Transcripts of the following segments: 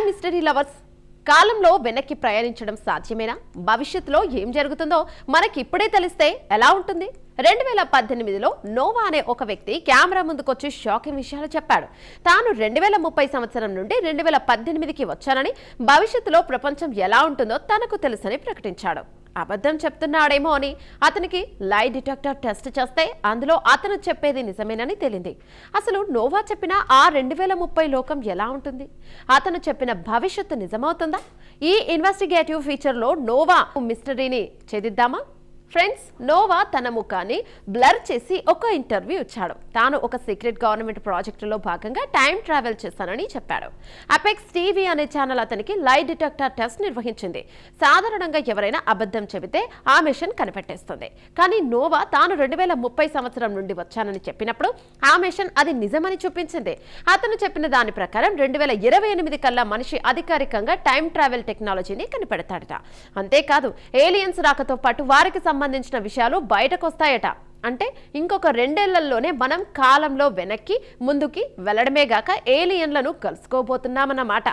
Hi mystery lovers. కాలంలో వెనక్కి ప్రయాణించడం సాధ్యమేనా? భవిష్యత్తులో ఏం జరుగుతుందో మనకి ఇప్పుడే తెలిస్తే ఎలా ఉంటుంది? 2018లో నోవా అనే ఒక వ్యక్తి కెమెరా ముందుకొచ్చి షాకింగ్ విషయాలు చెప్పాడు. తాను 2030 సంవత్సరం నుండి 2018కి వచ్చానని, భవిష్యత్తులో ప్రపంచం ఎలా ఉంటుందో తనకు తెలుసని ప్రకటించాడు. అబద్ధం చెప్తున్నాడేమో అని అతనికి లై డిటెక్టర్ టెస్ట్ చేస్తే అందులో అతను చెప్పేది నిజమేనని తేలింది. అసలు నోవా చెప్పిన ఆ 2030 లోకం ఎలా ఉంటుంది? అతను చెప్పిన భవిష్యత్తు నిజమవుతుందా? ఈ ఇన్వెస్టిగేటివ్ ఫీచర్లో నోవా మిస్టరీని ఛేదిద్దామా? ఫ్రెండ్స్, నోవా తన ముఖాన్ని బ్లర్ చేసి ఒక ఇంటర్వ్యూ ఇచ్చాడు. తాను ఒక సీక్రెట్ గవర్నమెంట్ ప్రాజెక్టులో భాగంగా టైం ట్రావెల్ చేశానని చెప్పాడు. అపెక్స్ టీవీ అనే ఛానల్ అతనికి లై డిటెక్టర్ టెస్ట్ నిర్వహించింది. సాధారణంగా ఎవరైనా అబద్ధం చెబితే ఆ మిషన్ కనిపెట్టేస్తుంది. కానీ నోవా తాను 2030 సంవత్సరం నుండి వచ్చానని చెప్పినప్పుడు ఆ మిషన్ అది నిజమని చూపించింది. అతను చెప్పిన దాని ప్రకారం 2028 కల్లా మనిషి అధికారికంగా టైం ట్రావెల్ టెక్నాలజీని కనిపెడతాడట. అంతేకాదు, ఏలియన్స్ రాకతో పాటు వారికి సంబంధించిన విషయాలు బయటకు వస్తాయట. అంటే ఇంకొక 2 ఏళ్లలోనే మనం కాలంలో వెనక్కి ముందుకి వెళ్లడమే గాక ఏలియన్లను కలుసుకోబోతున్నామన్నమాట.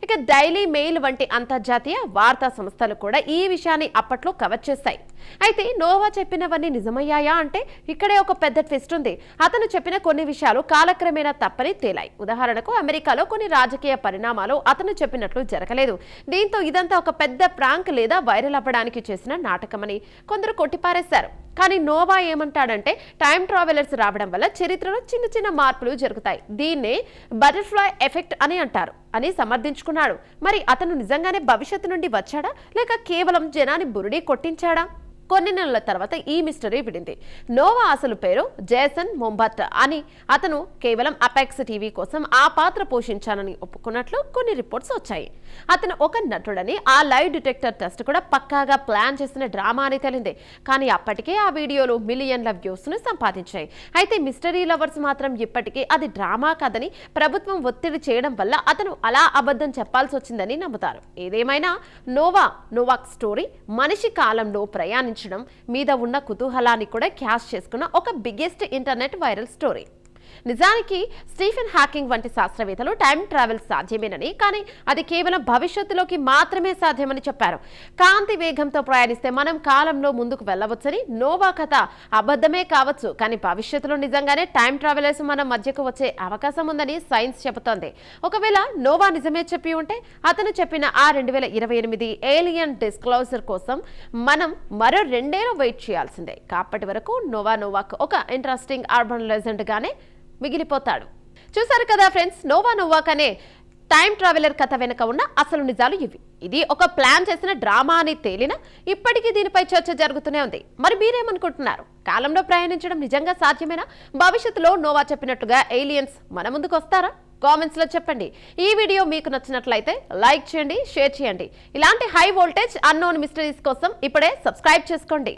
ఇక డైలీ మెయిల్ వంటి అంతర్జాతీయ వార్తా సంస్థలు కూడా ఈ విషయాన్ని అప్పట్లో కవర్ చేశాయి. అయితే నోవా చెప్పినవన్నీ నిజమయ్యాయా అంటే ఇక్కడే ఒక పెద్ద ట్విస్ట్ ఉంది. అతను చెప్పిన కొన్ని విషయాలు కాలక్రమేణా తప్పని తేలాయి. ఉదాహరణకు, అమెరికాలో కొన్ని రాజకీయ పరిణామాలు అతను చెప్పినట్లు జరగలేదు. దీంతో ఇదంతా ఒక పెద్ద ప్రాంక్ లేదా వైరల్ అవ్వడానికి చేసిన నాటకమని కొందరు కొట్టిపారేశారు. కానీ నోవా ఏమంటాడంటే, టైం ట్రావెలర్స్ రావడం వల్ల చరిత్రలో చిన్న చిన్న మార్పులు జరుగుతాయి. దీన్నే బటర్ఫ్లై ఎఫెక్ట్ అని అంటారు అని సమర్థించుకున్నాడు. మరి అతను నిజంగానే భవిష్యత్తు నుండి వచ్చాడా, లేక కేవలం జనాన్ని బురిడి కొట్టించాడా? కొన్ని నెలల తర్వాత ఈ మిస్టరీ విడింది. నోవా అసలు పేరు జేసన్ మొంబట్ అని. అతను కేవలం అపెక్స్ టీవీ కోసం ఆ పాత్ర పోషించానని ఒప్పుకున్నట్లు కొన్ని రిపోర్ట్స్ వచ్చాయి. అతను ఒక నటుడని, ఆ లైవ్ డిటెక్టర్ టెస్ట్ కూడా పక్కాగా ప్లాన్ చేసిన డ్రామా అని తేలింది. కానీ అప్పటికే ఆ వీడియోలు మిలియన్ల వ్యూస్ ను సంపాదించాయి. అయితే మిస్టరీ లవర్స్ మాత్రం ఇప్పటికీ అది డ్రామా కాదని, ప్రభుత్వం ఒత్తిడి చేయడం వల్ల అతను అలా అబద్ధం చెప్పాల్సి వచ్చిందని నమ్ముతారు. ఏదేమైనా నోవాక్ స్టోరీ మనిషి కాలంలో ప్రయాణించడం మీద ఉన్న కుతూహలాన్ని కూడా క్యాష్ చేసుకున్న ఒక బిగ్గెస్ట్ ఇంటర్నెట్ వైరల్ స్టోరీ. నిజానికి స్టీఫెన్ హాకింగ్ వంటి శాస్త్రవేత్తలు టైం ట్రావెల్ సాధ్యమేనని, కానీ అది కేవలం భవిష్యత్తులోకి మాత్రమే సాధ్యమని చెప్పారు. కాంతి వేగంతో ప్రయాణిస్తే మనం కాలంలో ముందుకు వెళ్ళవచ్చని. నోవా కథ అబద్ధమే కావచ్చు, కానీ భవిష్యత్తులో నిజంగానే టైం ట్రావెలర్స్ మన మధ్యకు వచ్చే అవకాశం ఉందని సైన్స్ చెబుతోంది. ఒకవేళ నోవా నిజమే చెప్పి ఉంటే, అతను చెప్పిన ఆ 2028 ఏలియన్ డిస్క్లోజర్ కోసం మనం మరో 2 ఏళ్లు వెయిట్ చేయాల్సిందే. అప్పటి వరకు నోవాక్ ఒక ఇంట్రెస్టింగ్ అర్బన్ లెజెండ్ గానే మిగిలిపోతాడు. చూసారు కదా ఫ్రెండ్స్, నోవాక్ అనే టైం ట్రావెలర్ కథ వెనుక ఉన్న అసలు నిజాలు ఇవి. ఇది ఒక ప్లాన్ చేసిన డ్రామా అని తేలినా ఇప్పటికీ దీనిపై చర్చ జరుగుతూనే ఉంది. మరి మీరేమనుకుంటున్నారు? కాలంలో ప్రయాణించడం నిజంగా సాధ్యమేనా? భవిష్యత్తులో నోవా చెప్పినట్టుగా ఏలియన్స్ మన ముందుకు వస్తారా? కామెంట్స్ లో చెప్పండి. ఈ వీడియో మీకు నచ్చినట్లయితే లైక్ చేయండి, షేర్ చేయండి. ఇలాంటి హై వోల్టేజ్ అన్నోన్ మిస్టరీస్ కోసం ఇప్పుడే సబ్స్క్రైబ్ చేసుకోండి.